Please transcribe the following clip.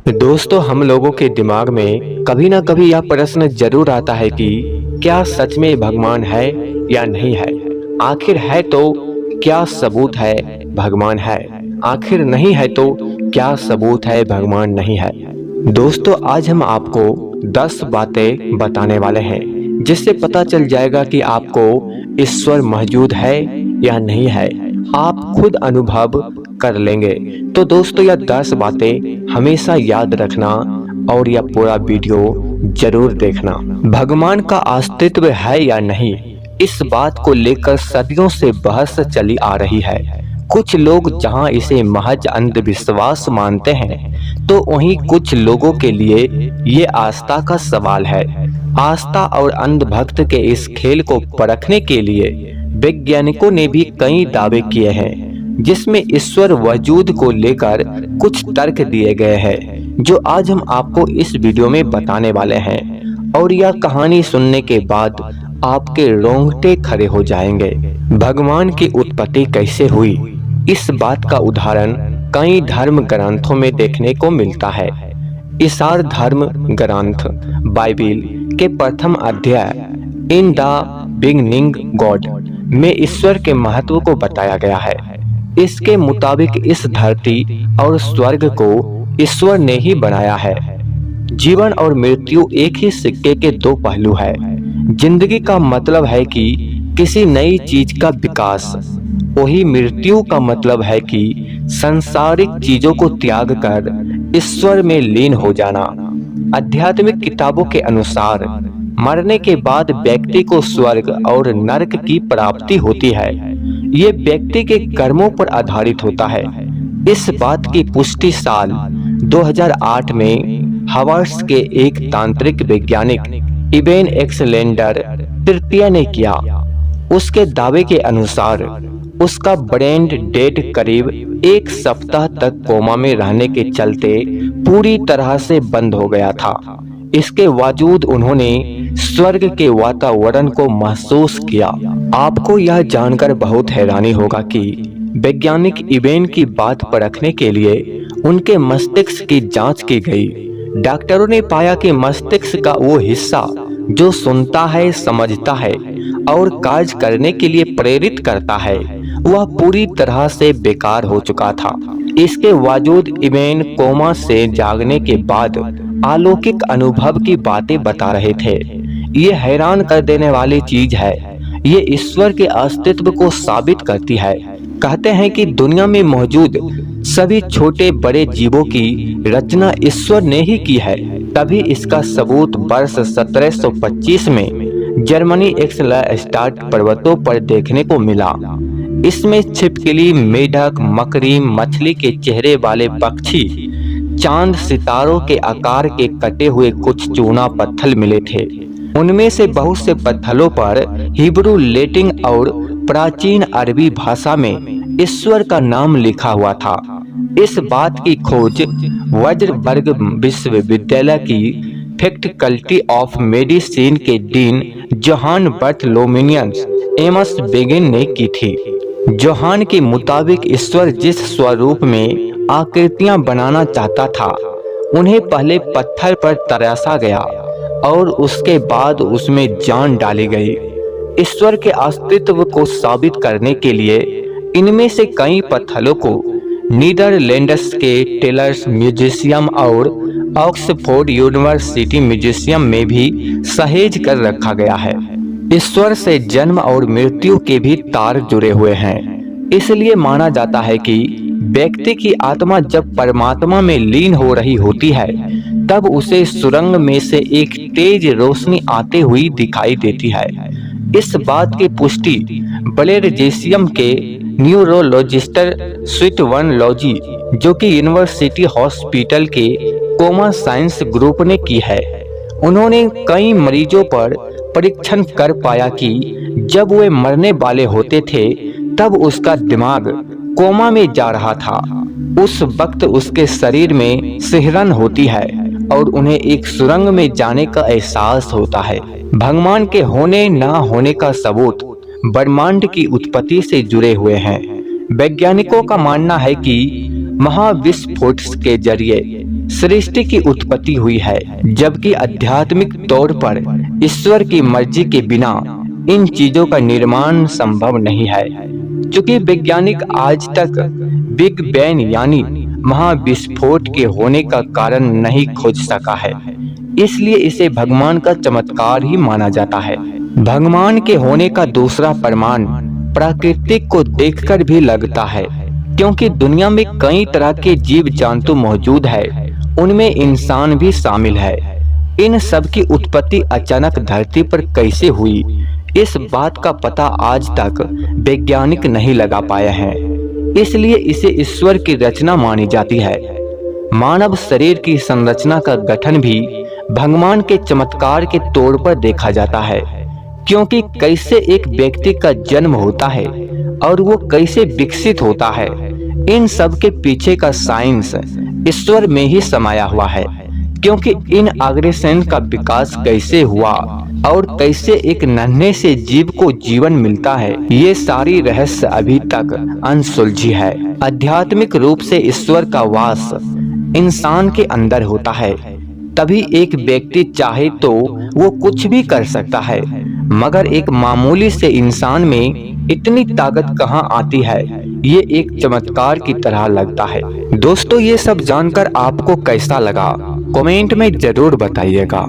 दोस्तों, हम लोगों के दिमाग में कभी ना कभी यह प्रश्न जरूर आता है कि क्या सच में भगवान है या नहीं है। आखिर है तो क्या सबूत है भगवान है, आखिर नहीं है तो क्या सबूत है भगवान नहीं है। दोस्तों, आज हम आपको 10 बातें बताने वाले हैं जिससे पता चल जाएगा कि आपको ईश्वर मौजूद है या नहीं है। आप खुद अनुभव कर लेंगे। तो दोस्तों, यह 10 बातें हमेशा याद रखना और यह पूरा वीडियो जरूर देखना। भगवान का अस्तित्व है या नहीं, इस बात को लेकर सदियों से बहस चली आ रही है। कुछ लोग जहां इसे महज अंधविश्वास मानते हैं, तो वहीं कुछ लोगों के लिए ये आस्था का सवाल है। आस्था और अंधभक्त के इस खेल को परखने के लिए वैज्ञानिकों ने भी कई दावे किए हैं, जिसमें ईश्वर वजूद को लेकर कुछ तर्क दिए गए हैं जो आज हम आपको इस वीडियो में बताने वाले हैं। और यह कहानी सुनने के बाद आपके रोंगटे खड़े हो जाएंगे। भगवान की उत्पत्ति कैसे हुई, इस बात का उदाहरण कई धर्म ग्रंथों में देखने को मिलता है। ईसाई धर्म ग्रंथ बाइबिल के प्रथम अध्याय इन द बिगिनिंग गॉड में ईश्वर के महत्व को बताया गया है। इसके मुताबिक इस धरती और स्वर्ग को ईश्वर ने ही बनाया है। जीवन और मृत्यु एक ही सिक्के के दो पहलू है। जिंदगी का मतलब है कि किसी नई चीज का विकास, वही मृत्यु का मतलब है कि सांसारिक चीजों को त्याग कर ईश्वर में लीन हो जाना। आध्यात्मिक किताबों के अनुसार मरने के बाद व्यक्ति को स्वर्ग और नरक की प्राप्ति होती है। ये व्यक्ति के कर्मों पर आधारित होता है। इस बात की पुष्टि साल 2008 में हार्वर्ड के एक तांत्रिक वैज्ञानिक इबेन एक्सलेंडर तृतीय ने किया। उसके दावे के अनुसार उसका ब्रेन डेड करीब 1 सप्ताह तक कोमा में रहने के चलते पूरी तरह से बंद हो गया था। इसके बावजूद उन्होंने स्वर्ग के वातावरण को महसूस किया। आपको यह जानकर बहुत हैरानी होगा कि वैज्ञानिक इबेन की बात परखने के लिए उनके मस्तिष्क की जांच की गई। डॉक्टरों ने पाया कि मस्तिष्क का वो हिस्सा जो सुनता है, समझता है और कार्य करने के लिए प्रेरित करता है, वह पूरी तरह से बेकार हो चुका था। इसके बावजूद इबेन कोमा से जागने के बाद अलौकिक अनुभव की बातें बता रहे थे। ये हैरान कर देने वाली चीज है। ये ईश्वर के अस्तित्व को साबित करती है। कहते हैं कि दुनिया में मौजूद सभी छोटे बड़े जीवों की रचना ईश्वर ने ही की है। तभी इसका सबूत वर्ष 1725 में जर्मनी एक्सलस्टार्ट पर्वतों पर देखने को मिला। इसमें छिपकली, मेढक, मकड़ी, मछली के चेहरे वाले पक्षी, चांद, सितारों के आकार के कटे हुए कुछ चूना पत्थर मिले थे। उनमें से बहुत से पत्थरों पर हिब्रू, लैटिन और प्राचीन अरबी भाषा में ईश्वर का नाम लिखा हुआ था। इस बात की खोज वज्रबर्ग विश्वविद्यालय की फैकल्टी ऑफ मेडिसिन के डीन जोहान बर्थलोमेनियस एमस बेगिन ने की थी। जोहान के मुताबिक ईश्वर जिस स्वरूप में आकृतियां बनाना चाहता था, उन्हें पहले पत्थर पर तराशा गया और उसके बाद उसमें जान डाली गई। ईश्वर के अस्तित्व को साबित करने के लिए इनमें से कई पत्थरों को नीदरलैंड्स के टेलर्स म्यूजियम और ऑक्सफोर्ड यूनिवर्सिटी म्यूजियम में भी सहेज कर रखा गया है। ईश्वर से जन्म और मृत्यु के भी तार जुड़े हुए हैं। इसलिए माना जाता है कि व्यक्ति की आत्मा जब परमात्मा में लीन हो रही होती है, तब उसे सुरंग में से एक तेज रोशनी आते हुई दिखाई देती है। इस बात की पुष्टि बेल्जियम के न्यूरोलॉजिस्ट स्वीटवन लॉजी, जो कि यूनिवर्सिटी हॉस्पिटल के कोमा साइंस ग्रुप ने की है। उन्होंने कई मरीजों पर परीक्षण कर पाया कि जब वे मरने वाले होते थे, तब उसका दिमाग कोमा में जा रहा था। उस वक्त उसके शरीर में सिहरन होती है और उन्हें एक सुरंग में जाने का एहसास होता है। भगवान के होने ना होने का सबूत ब्रह्मांड की उत्पत्ति से जुड़े हुए हैं। वैज्ञानिकों का मानना है कि महाविस्फोट के जरिए सृष्टि की उत्पत्ति हुई है, जबकि आध्यात्मिक तौर पर ईश्वर की मर्जी के बिना इन चीजों का निर्माण संभव नहीं है। चूंकि वैज्ञानिक आज तक बिग बैंग यानी महाविस्फोट के होने का कारण नहीं खोज सका है, इसलिए इसे भगवान का चमत्कार ही माना जाता है। भगवान के होने का दूसरा प्रमाण प्रकृति को देखकर भी लगता है, क्योंकि दुनिया में कई तरह के जीव जंतु मौजूद है, उनमें इंसान भी शामिल है। इन सब की उत्पत्ति अचानक धरती पर कैसे हुई, इस बात का पता आज तक वैज्ञानिक नहीं लगा पाया है, इसलिए इसे ईश्वर की रचना मानी जाती है। मानव शरीर की संरचना का गठन भी भगवान के चमत्कार के तौर पर देखा जाता है, क्योंकि कैसे एक व्यक्ति का जन्म होता है और वो कैसे विकसित होता है, इन सब के पीछे का साइंस ईश्वर में ही समाया हुआ है। क्योंकि इन ऑर्गेनिज्म का विकास कैसे हुआ और कैसे एक नन्हे से जीव को जीवन मिलता है, ये सारी रहस्य अभी तक अनसुलझी है। आध्यात्मिक रूप से ईश्वर का वास इंसान के अंदर होता है, तभी एक व्यक्ति चाहे तो वो कुछ भी कर सकता है, मगर एक मामूली से इंसान में इतनी ताकत कहाँ आती है, ये एक चमत्कार की तरह लगता है। दोस्तों, ये सब जानकर आपको कैसा लगा, कमेंट में जरूर बताइएगा।